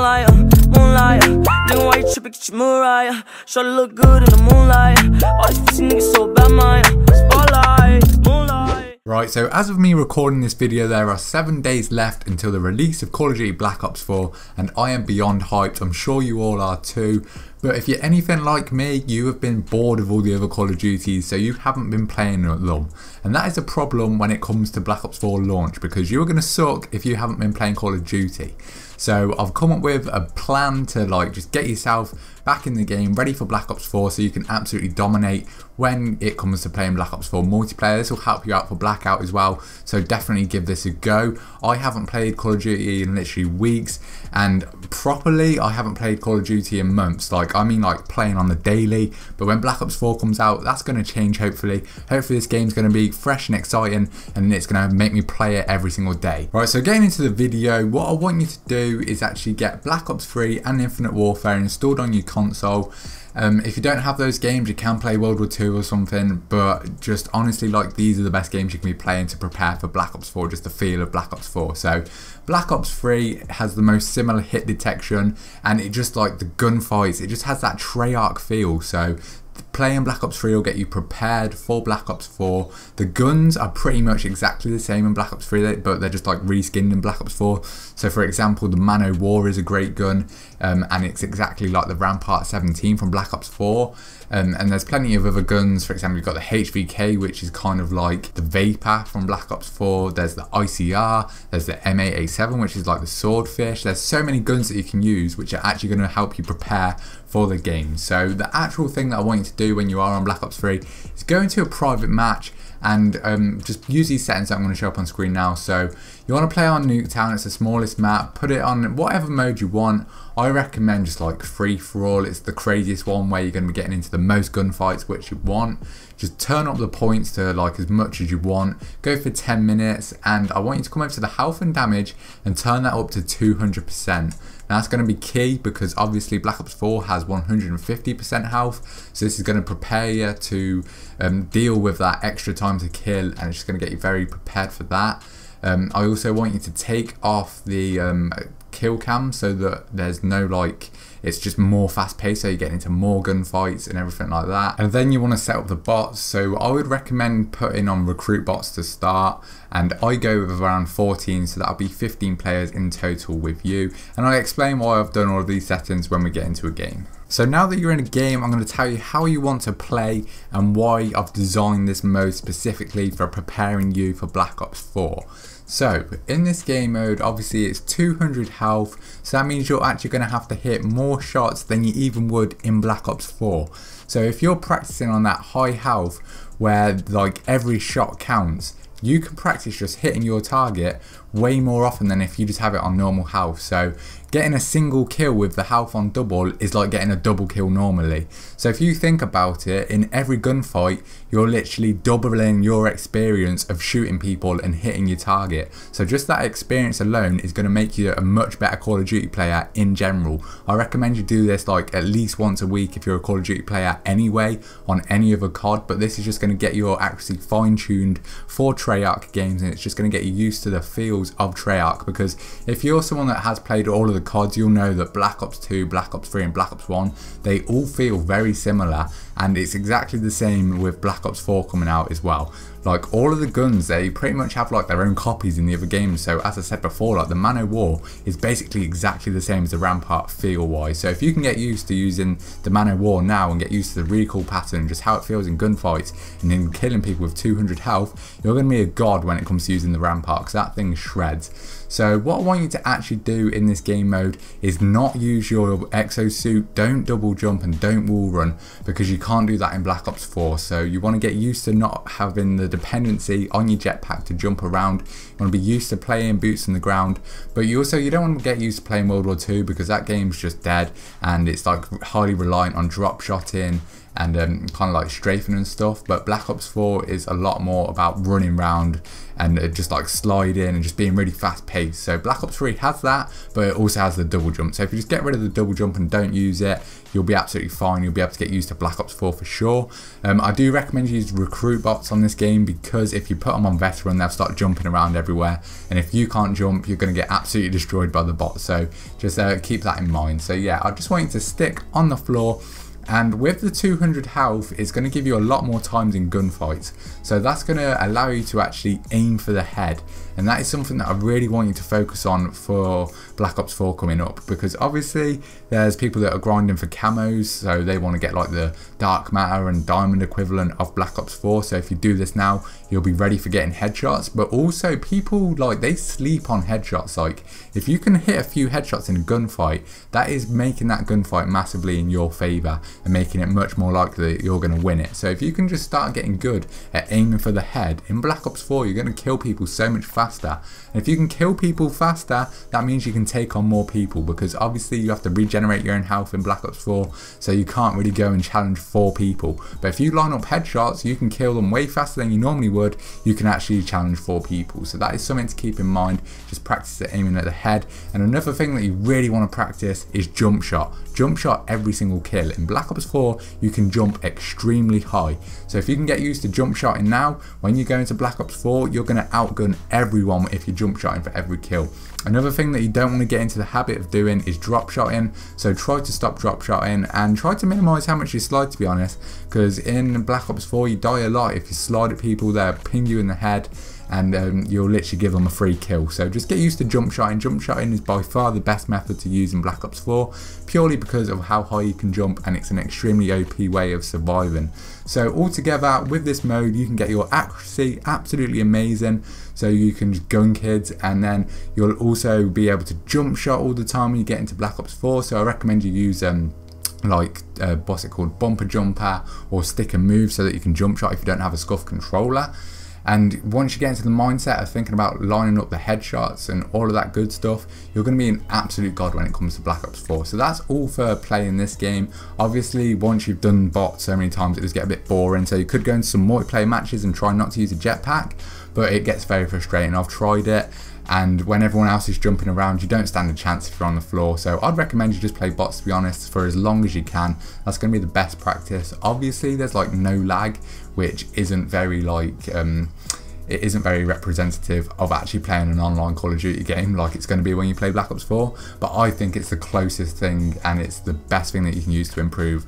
moonlight, moonlight. Nigga, why you trippin', get your Mariah? Shorty look good in the moonlight. All these pussy niggas so bad, mine. Spotlight, moonlight. Right, so as of me recording this video, there are 7 days left until the release of Call of Duty Black Ops 4, and I am beyond hyped. I'm sure you all are too. But if you're anything like me, you have been bored of all the other Call of Duties, so you haven't been playing them. And that is a problem when it comes to Black Ops 4 launch, because you're going to suck if you haven't been playing Call of Duty. So I've come up with a plan to just get yourself back in the game, ready for Black Ops 4, so you can absolutely dominate when it comes to playing Black Ops 4 multiplayer. This will help you out for Blackout as well, so definitely give this a go. I haven't played Call of Duty in literally weeks, and properly I haven't played Call of Duty in months. I mean playing on the daily. But when Black Ops 4 comes out, that's going to change hopefully. Hopefully this game's going to be fresh and exciting, and it's going to make me play it every single day. Right, so getting into the video, what I want you to do is actually get Black Ops 3 and Infinite Warfare installed on your console. If you don't have those games, you can play World War II or something, but just honestly, these are the best games you can be playing to prepare for Black Ops 4, just the feel of Black Ops 4. So Black Ops 3 has the most similar hit detection, and it just the gunfights, it just has that Treyarch feel. So playing Black Ops 3 will get you prepared for Black Ops 4. The guns are pretty much exactly the same in Black Ops 3, but they're just reskinned in Black Ops 4. So for example, the Man O' War is a great gun, and it's exactly like the Rampart 17 from Black Ops 4. And there's plenty of other guns. For example, you've got the HVK, which is kind of like the Vapor from Black Ops 4. There's the ICR, there's the M8A7, which is like the Swordfish. There's so many guns that you can use, which are actually going to help you prepare for the game. So the actual thing that I want you to do when you are on Black Ops 3 is go into a private match and just use these settings that I'm going to show up on screen now. So you want to play on Nuketown, it's the smallest map, put it on whatever mode you want. I recommend just free for all. It's the craziest one where you're going to be getting into the most gunfights which you want. Just turn up the points to as much as you want. Go for 10 minutes, and I want you to come over to the health and damage and turn that up to 200%. Now that's going to be key because obviously Black Ops 4 has 150% health, so this is going to prepare you to deal with that extra time to kill, and it's just going to get you very prepared for that. I also want you to take off the kill cam so that there's no it's just more fast paced, so you get into more gunfights and everything like that. And then you want to set up the bots, so I would recommend putting on recruit bots to start, and I go with around 14, so that'll be 15 players in total with you, and I'll explain why I've done all of these settings when we get into a game. So now that you're in a game, I'm going to tell you how you want to play and why I've designed this mode specifically for preparing you for Black Ops 4. So in this game mode, obviously it's 200 health, so that means you're actually going to have to hit more shots than you even would in Black Ops 4. So if you're practicing on that high health where every shot counts, you can practice just hitting your target way more often than if you just have it on normal health. So getting a single kill with the health on double is like getting a double kill normally. So if you think about it, in every gunfight you're literally doubling your experience of shooting people and hitting your target. So just that experience alone is going to make you a much better Call of Duty player in general. I recommend you do this at least once a week if you're a Call of Duty player anyway on any other COD, but this is just going to get your accuracy fine-tuned for Treyarch games, and it's just going to get you used to the feels of Treyarch, because if you're someone that has played all of the CODs, you'll know that Black Ops 2, Black Ops 3 and Black Ops 1, they all feel very similar, and it's exactly the same with Black Ops 4 coming out as well. All of the guns, they pretty much have their own copies in the other games. So as I said before, the Man O' War is basically exactly the same as the Rampart feel wise. So if you can get used to using the Man O' War now and get used to the recoil pattern, just how it feels in gunfights and then killing people with 200 health, you're going to be a god when it comes to using the Rampart, because that thing shreds. So what I want you to actually do in this game mode is not use your exosuit, don't double jump and don't wall run, because you can't do that in Black Ops 4. So you want to get used to not having the dependency on your jetpack to jump around. You want to be used to playing boots on the ground, but you don't want to get used to playing World War II, because that game's just dead and it's highly reliant on drop shotting and kind of like strafing and stuff, but Black Ops 4 is a lot more about running around and just like sliding and just being really fast paced. So Black Ops 3 has that, but it also has the double jump. So if you just get rid of the double jump and don't use it, you'll be absolutely fine. You'll be able to get used to Black Ops 4 for sure. I do recommend you use recruit bots on this game, because if you put them on veteran, they'll start jumping around everywhere, and if you can't jump, you're going to get absolutely destroyed by the bot. So just keep that in mind. So yeah, I just want you to stick on the floor. And with the 200 health, it's going to give you a lot more times in gunfights. So that's going to allow you to actually aim for the head. And that is something that I really want you to focus on for Black Ops 4 coming up. Because obviously there's people that are grinding for camos, so they want to get like the dark matter and diamond equivalent of Black Ops 4. So if you do this now, you'll be ready for getting headshots. But also people, like, they sleep on headshots. Like, if you can hit a few headshots in a gunfight, that is making that gunfight massively in your favor and making it much more likely that you're going to win it. So if you can just start getting good at aiming for the head in Black Ops 4, you're going to kill people so much faster. And if you can kill people faster, that means you can take on more people, because obviously you have to regenerate your own health in Black Ops 4, so you can't really go and challenge 4 people. But if you line up headshots, you can kill them way faster than you normally would. You can actually challenge 4 people. So that is something to keep in mind. Just practice at aiming at the head. And another thing that you really want to practice is jump shot. Jump shot every single kill. In Black Ops 4, you can jump extremely high. So if you can get used to jump shotting now, when you go into Black Ops 4, you're going to outgun everyone if you're jump shotting for every kill. Another thing that you don't want to get into the habit of doing is drop shotting. So try to stop drop shotting and try to minimize how much you slide, to be honest, because in Black Ops 4 you die a lot. If you slide at people, they'll ping you in the head, and you'll literally give them a free kill. So just get used to jump shotting. Jump shotting is by far the best method to use in Black Ops 4, purely because of how high you can jump, and it's an extremely OP way of surviving. So altogether, with this mode, you can get your accuracy absolutely amazing. So you can just gun kids, and then you'll also be able to jump shot all the time when you get into Black Ops 4. So I recommend you use what's it called, bumper jumper or stick and move, so that you can jump shot if you don't have a scuff controller. And once you get into the mindset of thinking about lining up the headshots and all of that good stuff, you're going to be an absolute god when it comes to Black Ops 4. So that's all for playing this game. Obviously, once you've done bots so many times, it does get a bit boring. So you could go into some multiplayer matches and try not to use a jetpack, but it gets very frustrating. I've tried it, and when everyone else is jumping around, you don't stand a chance if you're on the floor. So I'd recommend you just play bots, to be honest, for as long as you can. That's going to be the best practice. Obviously there's like no lag, which isn't very it isn't very representative of actually playing an online Call of Duty game like it's going to be when you play Black Ops 4, but I think it's the closest thing, and it's the best thing that you can use to improve,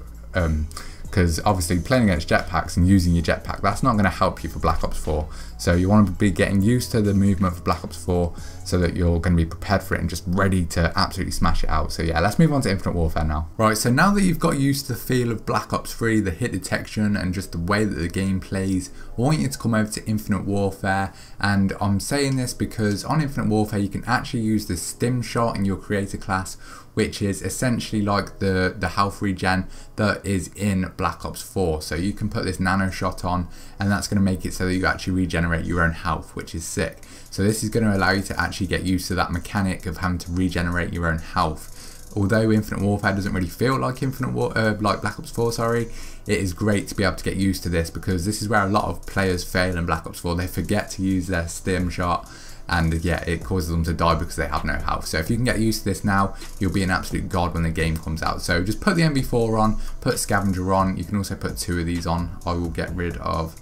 because obviously playing against jetpacks and using your jetpack, that's not going to help you for Black Ops 4. So you want to be getting used to the movement for Black Ops 4 so that you're going to be prepared for it and just ready to absolutely smash it out. So yeah, let's move on to Infinite Warfare now. Right, so now that you've got used to the feel of Black Ops 3, the hit detection and just the way that the game plays, I want you to come over to Infinite Warfare. And I'm saying this because on Infinite Warfare you can actually use the stim shot in your creator class, which is essentially like the health regen that is in Black Ops 4. So you can put this nano shot on, and that's going to make it so that you actually regenerate your own health, which is sick. So this is going to allow you to actually get used to that mechanic of having to regenerate your own health. Although Infinite Warfare doesn't really feel like like Black Ops 4, sorry, it is great to be able to get used to this, because this is where a lot of players fail in Black Ops 4. They forget to use their stim shot, and yeah, it causes them to die because they have no health. So if you can get used to this now, you'll be an absolute god when the game comes out. So just put the MV4 on, put Scavenger on. You can also put 2 of these on. I will get rid of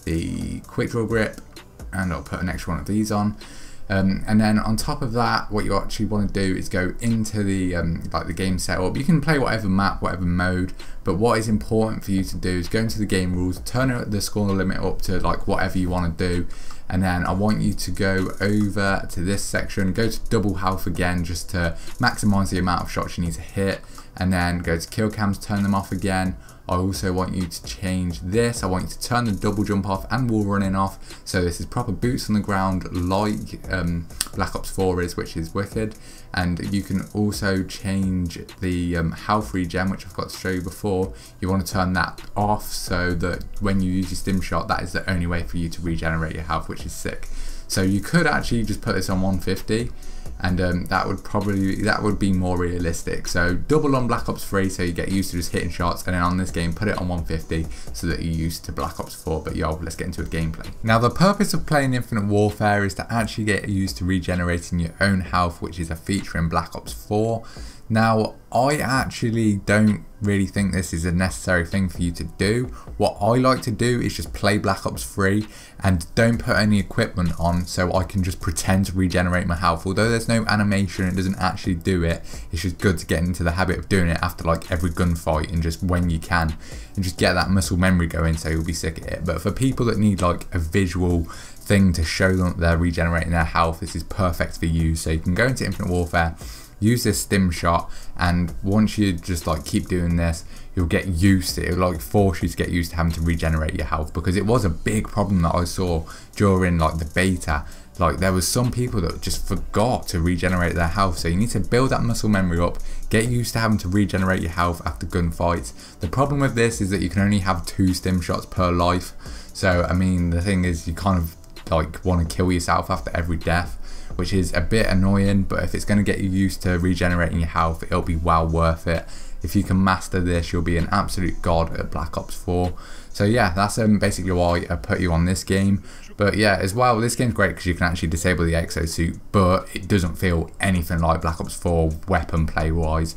the quick draw grip, and I'll put an extra one of these on. And then on top of that, what you actually want to do is go into the like the game setup. You can play whatever map, whatever mode, but what is important for you to do is go into the game rules, turn the score limit up to like whatever you want to do, and then I want you to go over to this section, go to double health again, just to maximize the amount of shots you need to hit, and then go to kill cams, turn them off again. I also want you to change this. I want you to turn the double jump off and wall running off, so this is proper boots on the ground like Black Ops 4 is, which is wicked. And you can also change the health regen, which I've got to show you before. You want to turn that off so that when you use your stim shot, that is the only way for you to regenerate your health, which is sick. So you could actually just put this on 150, and that would be more realistic. So double on Black Ops 3 so you get used to just hitting shots, and then on this game put it on 150 so that you're used to Black Ops 4. But yo, let's get into a gameplay. Now the purpose of playing Infinite Warfare is to actually get used to regenerating your own health, which is a feature in Black Ops 4. Now, I actually don't really think this is a necessary thing for you to do. What I like to do is just play Black Ops 3 and don't put any equipment on, so I can just pretend to regenerate my health. Although there's no animation, it doesn't actually do it. It's just good to get into the habit of doing it after like every gunfight and just when you can, and just get that muscle memory going so you'll be sick at it. But for people that need like a visual thing to show them that they're regenerating their health, this is perfect for you. So you can go into Infinite Warfare, use this stim shot, and once you just like keep doing this, you'll get used to it. It'll like force you to get used to having to regenerate your health, because it was a big problem that I saw during like the beta. Like there was some people that just forgot to regenerate their health, so you need to build that muscle memory up, get used to having to regenerate your health after gunfights. The problem with this is that you can only have 2 stim shots per life, so I mean the thing is you kind of like want to kill yourself after every death, which is a bit annoying. But if it's going to get you used to regenerating your health, it'll be well worth it. If you can master this, you'll be an absolute god at Black Ops 4. So yeah, that's basically why I put you on this game. But yeah, as well, this game's great because you can actually disable the exosuit, but it doesn't feel anything like Black Ops 4 weapon play wise.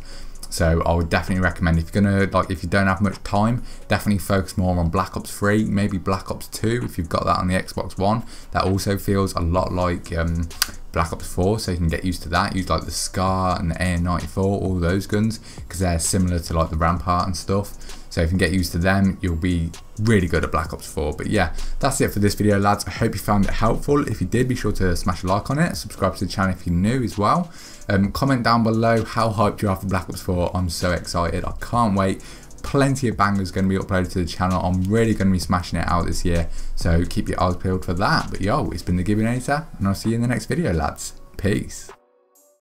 So I would definitely recommend, if you're gonna if you don't have much time, definitely focus more on Black Ops 3, maybe Black Ops 2 if you've got that on the Xbox One. That also feels a lot like Black Ops 4, so you can get used to that. Use like the SCAR and the AN-94, all those guns, because they're similar to like the Rampart and stuff. So if you can get used to them, you'll be really good at Black Ops 4. But yeah, that's it for this video, lads. I hope you found it helpful. If you did, be sure to smash a like on it, subscribe to the channel if you're new as well. Comment down below how hyped you are for Black Ops 4. I'm so excited, I can't wait. Plenty of bangers going to be uploaded to the channel. I'm really going to be smashing it out this year, so keep your eyes peeled for that. But yo, it's been the TheGIBBYNATR, and I'll see you in the next video, lads. Peace.